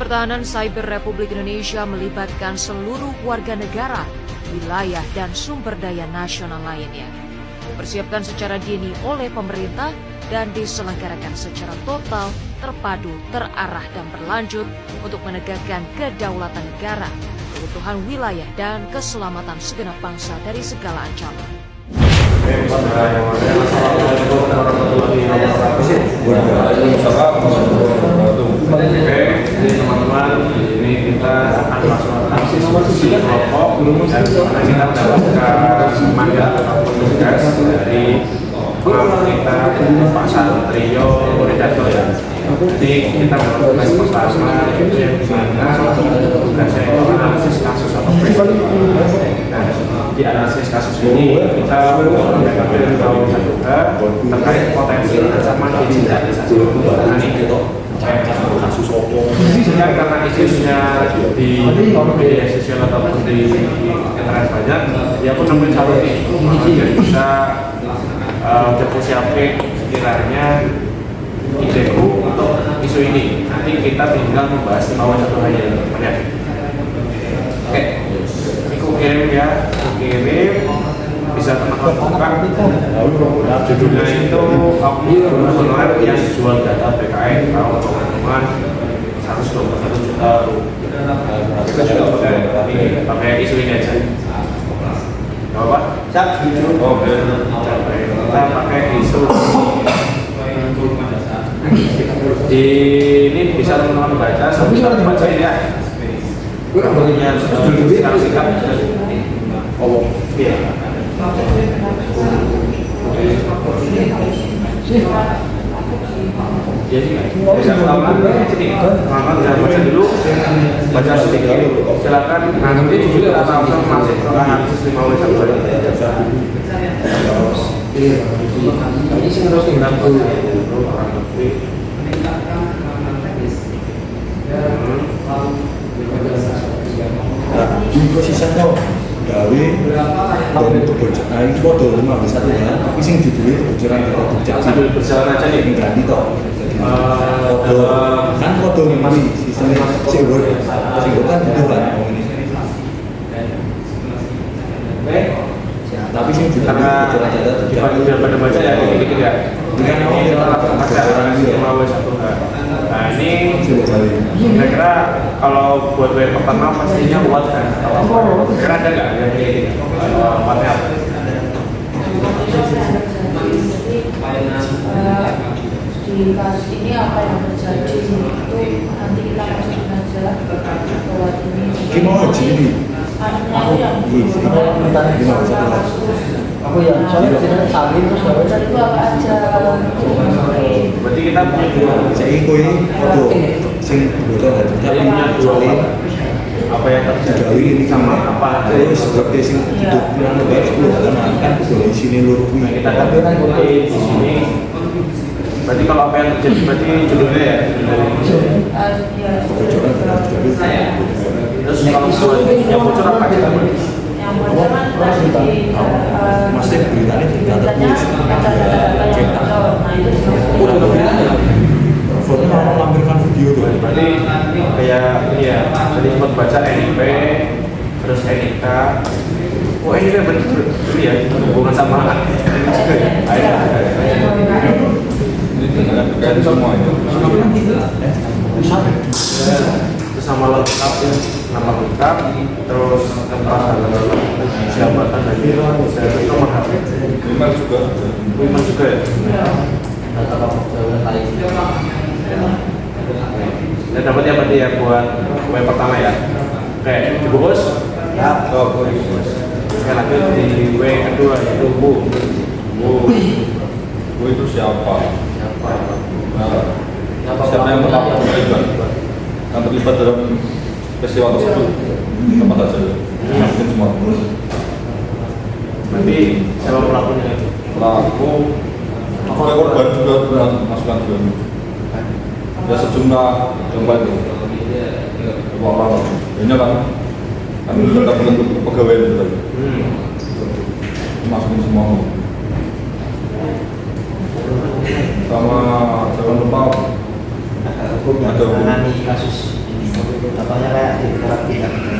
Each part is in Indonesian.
Pertahanan Cyber Republik Indonesia melibatkan seluruh warga negara, wilayah, dan sumber daya nasional lainnya. Dipersiapkan secara dini oleh pemerintah dan diselenggarakan secara total, terpadu, terarah, dan berlanjut untuk menegakkan kedaulatan negara, keutuhan wilayah, dan keselamatan segenap bangsa dari segala ancaman. Jadi teman-teman, ini kita akan melaksanakan diskusi kelompok dan kita mendapatkan mandat ataupun tugas dari pengamat kita Pak Satrio Redato ya. Jadi kita melakukan pertama yaitu yang dimana tugasnya itu analisis kasus atau nah, di analisis kasus ini kita mengambil juga terkait potensi ancaman digitalisasi penggunaan itu kasus opung karena isunya di media sosial ataupun di internet banyak, dia pun nemuin satu nih yang bisa siapin sekiranya ideku untuk isu ini. Nanti kita tinggal membahas bawah satu hanya banyak. Oke, ini aku kirim ya, aku kirim bisa teman-teman buka. Judulnya itu honorer yang jual data BKN kalau teman-teman 121 juta kita juga pakai isu ini aja. Gak apa-apa? Siap, setuju. Oke. Kita pakai isu ini bisa teman-teman baca, sambil baca ya. Punya sikap. Oh, iya. Teman-teman baca dulu, baca sedikit. Silakan nanti kita langsung masuk ke analisis 5W1. Ini sih harus kita sisanya gawe dan kebocoran. Nah itu kode 5W1 ya, tapi sing judulnya kebocoran data dukcapil sambil berjalan aja nih. ganti toh. Kan kode ini sistemnya singgur kan butuh kan ini. Tapi sing judulnya kebocoran data dukcapil Biar pada baca ya, dikit-dikit ya. dengan Ini kita langsung baca orang ini 5W1. Nah ini kira-kira kalau buat web pertama pastinya buat kan? Kira ada nggak yang ini? Buatnya apa? Di kasus ini apa yang terjadi itu nanti kita masukin aja buat ini. Gimana jadi? Aku yang aku ya soalnya tidak salin terus itu apa aja kalau Berarti kita punya dua. Saya ikut ini kode sing kebocoran data Jadi punya dua apa yang terjadi ini sama apa terus seperti sing hidup yang lebih 10 halaman kan di sini luruh Nah, kita akan di sini. Berarti kalau apa yang terjadi berarti judulnya ya. kebocoran data dukcapil. Terus kalau yang bocor apa kita? yang bocor kan di Masih beritanya data tulis cetak. nah itu Udah beritanya. Foto mau lampirkan video tuh. Berarti kayak ini ya. Jadi sempat baca NIP, terus NIK. Oh NIP betul ya hubungan sama Kan semua itu. terus nama lengkap ya, nama lengkap, terus tempat jabatan dan nomor HP. Lima juga ya. Dan dapat ya berarti ya buat web pertama ya. Oke, dibungkus. Ya, dibungkus. Oke, lanjut di W kedua yaitu Bu. Bu itu siapa? Siapa yang pertama terlibat dalam peristiwa tersebut? Apa saja? Mungkin semua. Berarti siapa pelakunya? Pelaku juga korban juga dengan masukan juga. Ya sejumlah dompet itu. Dua orang. Ini kan kita bentuk pegawai itu. Masukin semua. Sama jangan lupa menangani kasus ini. Contohnya kayak di terapi kan juga.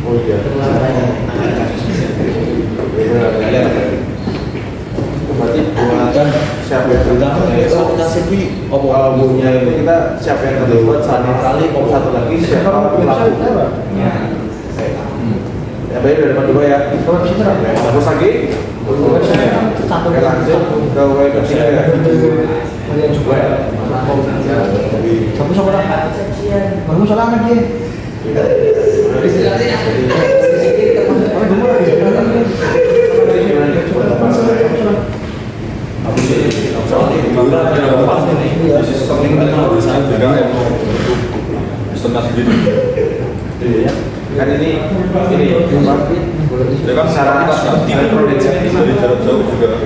Oh iya. Berarti buatan siapa yang punya itu kita siapa yang terlibat satu lagi siapa pelaku. Ya baik dari depan dua ya. Terus lagi. Oke lanjut ke WA ketiga ya. Kamu sama orang? Kamu salah lagi. Kan ini apa? kan secara dari jarak jauh juga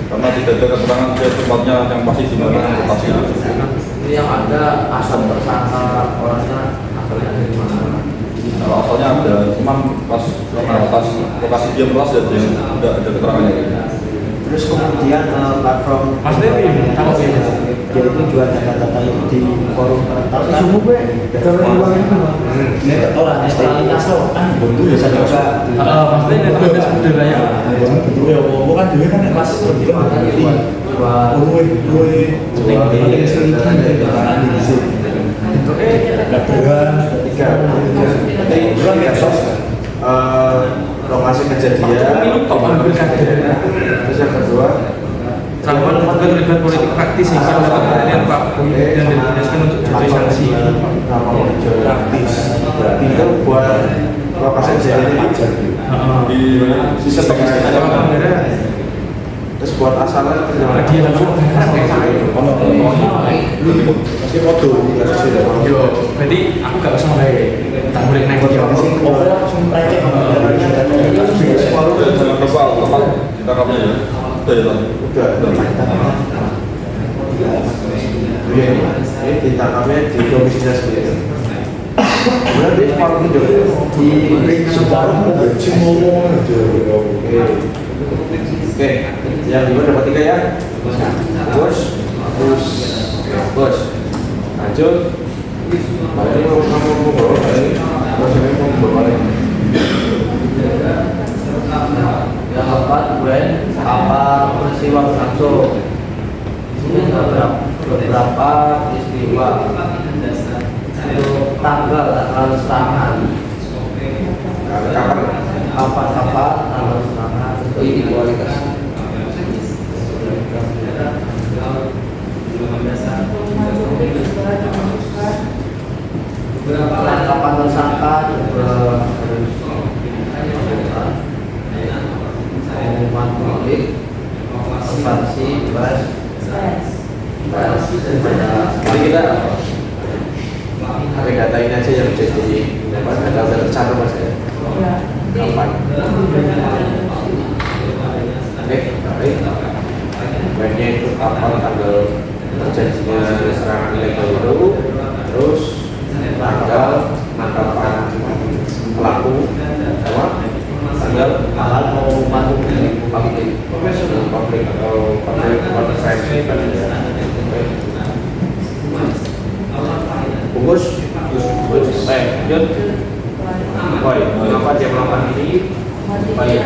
karena tidak ada keterangan dia tempatnya yang pasti di mana lokasinya. Ini yang ada asal tersangka orangnya asalnya dari mana? Kalau asalnya ada, cuman pas lokasi dia melas dan dia tidak ada keterangannya. Terus kemudian platform Mas Dewi, kalau dia itu jual data-data itu di forum tapi semua gue kalau uang itu ini orang istilahnya asal kan bentuk bisa juga Mas Dewi itu ada budaya Betul ya, bukan dia kan kelas lokasi kejadian, terus yang kedua Travel juga terlibat politik praktis sehingga mendapat perhatian Pak dan ditugaskan untuk jatuhi sanksi. praktis berarti itu buat lokasi kejadian Di sistem terus buat asalnya Dia langsung masih foto yo, berarti aku gak usah mulai tak boleh naik dia. jangan lupa tempat ditangkapnya ya. udah ini ditangkapnya di domisinya sendiri. Kemudian di forum itu di sebarang ngomong aja. Oke, yang dua dapat 3 ya. Bos, lanjut. Mari kamu bawa ini, mau bawa lagi. yang keempat apa peristiwa berlangsung beberapa peristiwa tanggal serangan kapan tanggal serangan ini kualitas penangkapan tersangka juga harus pengumuman publik saksi bebas Jadi kita pakai data ini aja yang jadi data tercatat mas ya. Kapan? Baik. Baiknya itu kapan tanggal terjadinya serangan ilegal itu, terus tanggal penangkapan pelaku, sama tanggal pengumuman publik publik atau public konferensi bungkus Yud Boy, kenapa dia melakukan ini? Baik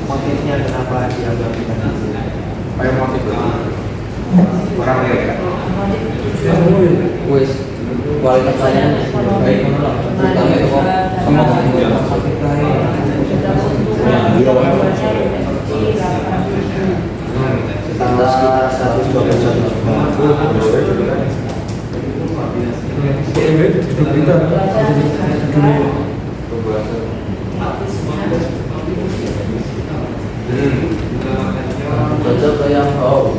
motifnya kenapa dia melakukan itu Baik motif orang ya wis kualitas saya baik terutama itu sekitar 120 Belajar ke yang tahu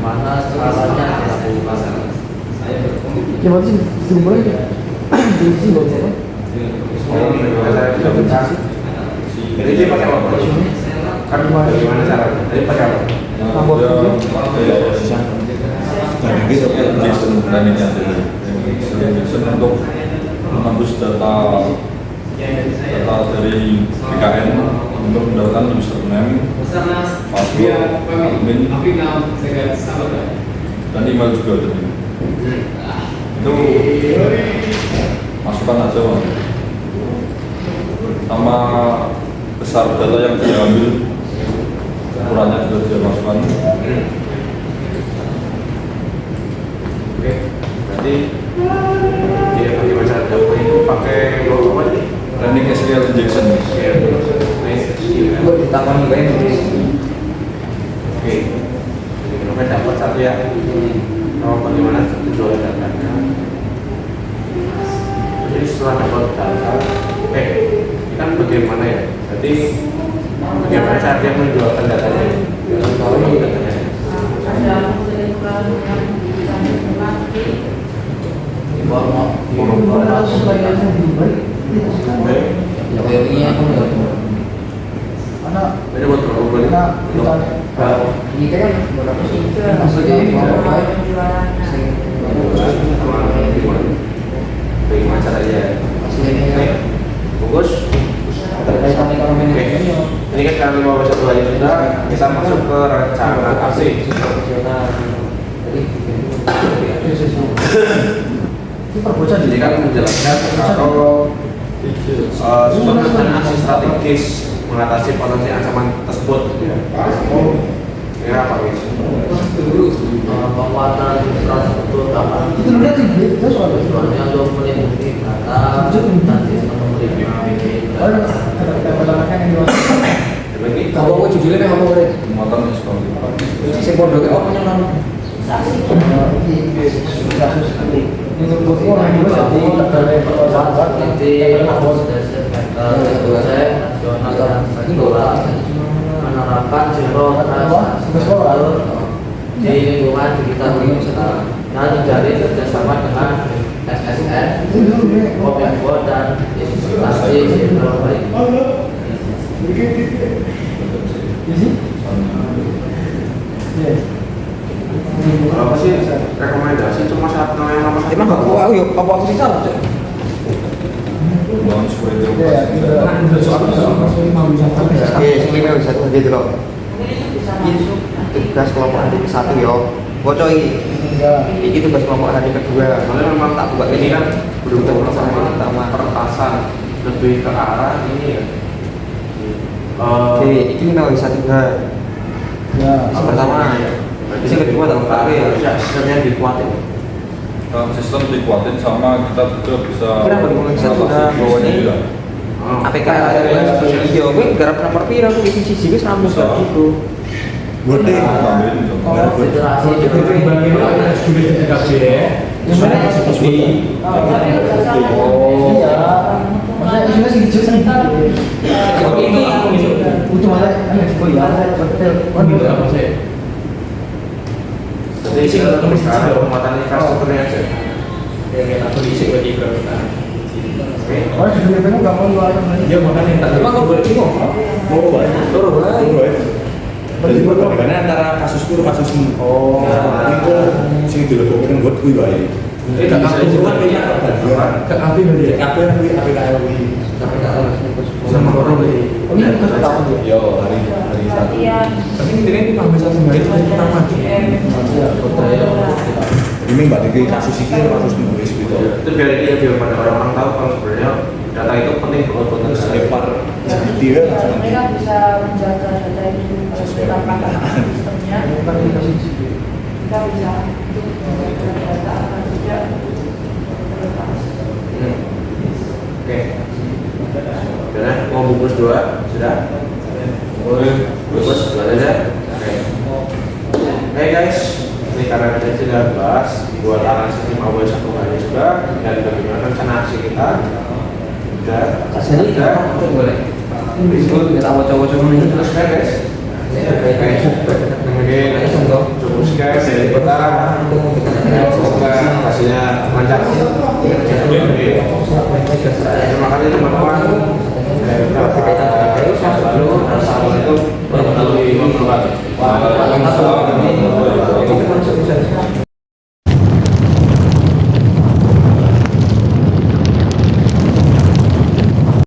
bagaimana caranya dilakukan. Ya berarti dimulai ya. Di sini baru apa? Jadi dia pakai apa? Kan bagaimana caranya? Dia pakai apa? Jason untuk menembus data data dari BKN untuk mendapatkan username, password, admin, dan email juga tadi. Itu masukkan aja Bang. Sama besar data yang diambil, ukurannya juga dia masukkan. Oke, berarti dia pakai bahasa Jawa itu pakai apa nih? Learning SQL injection. Gue ditakoni kayak Oke, jadi kita dapat satu ya. Oh, bagaimana tujuan datanya? Jadi setelah dapat data, kan bagaimana ya? Jadi bagaimana cara dia menjualkan datanya? Kalau datanya. Ada kurang yang ya kayak ini aku nggak Ini buat berapa bulan? ini kan berapa sih maksudnya Bagaimana caranya? Bagus. terkaitan ekonomi Ini kan kami mau satu aja sudah, kita masuk ke rencana aksi. itu perbocan Jadi kan menjelaskan kalau susun rencana aksi strategis mengatasi potensi ancaman tersebut. Ini apa guys? penguatan infrastruktur keamanan itu soalnya untuk melindungi data dan sistem pemerintahan. Lagi Kalau aku judulnya apa boleh? Penguatan SQL. Saya mau dokumen apa yang nama? menerapkan zero trust di lingkungan digital dan menjadi kerjasama dengan SSN, Kominfo dan instansi zero lain. kalau apa sih rekomendasi cuma satu yang nomor satu. Emang aku sih salah cek. Membangun supaya dia Ini bisa gitu loh. ini bisa masuk Tugas kelompok hari ke-1 yo. Bocor ini tugas kelompok hari kedua. Soalnya memang Tak buka ini kan belum Untuk sama pertama. peretasan lebih ke arah ini ya. Oke, ini nomor 1 Yang pertama. Ini kedua tak buka ya. Sistemnya dikuatin. sistem dikuatin sama kita juga bisa Kenapa dimulai satu bahwa ini APK iya, gue garap nomor pira tuh isi siji wis rambut gitu. Buat deh. Federasi Tapi maksudnya sih jujur sih. ini Butuh ada oh iya, betul. Jadi sih sekarang penguatan infrastrukturnya aja. Oh, judulnya pengen nggak mau luar Emang kau boleh bingung? mau baik. Jadi perbandingannya antara kasus kur kasus Oh. ini kok sing dilakukan buat kuwi wae. Gak aktif kan ya? Gak aktif berarti ya? Apa yang kuwi APKLW Sama orang berarti. Oh iya, bukan tahun ya. yo hari satu. Tapi intinya ini ngambil satu hari itu pertama. Ini mbak Diki kasus ini kasus nulis gitu. Itu biar pada orang-orang tahu kalau sebenarnya data itu penting banget buat negara. Selebar dia mereka bisa menjaga data itu tetap pada sistemnya. Kita bisa menjaga data agar tidak terlepas. Oke. Sudah mau bungkus 2 sudah. Bungkus 2 aja. Oke. Oke guys, ini karena kita sudah bahas buat arah sistem awal satu hari juga dan bagaimana rencana aksi kita. Sudah. Kasih Sudah. boleh. Ini kita bocor-bocor ini. Terus guys. Oke. Cukup guys dari kita. Semoga hasilnya lancar. Terima kasih teman-teman. Assalamualaikum warahmatullahi wabarakatuh.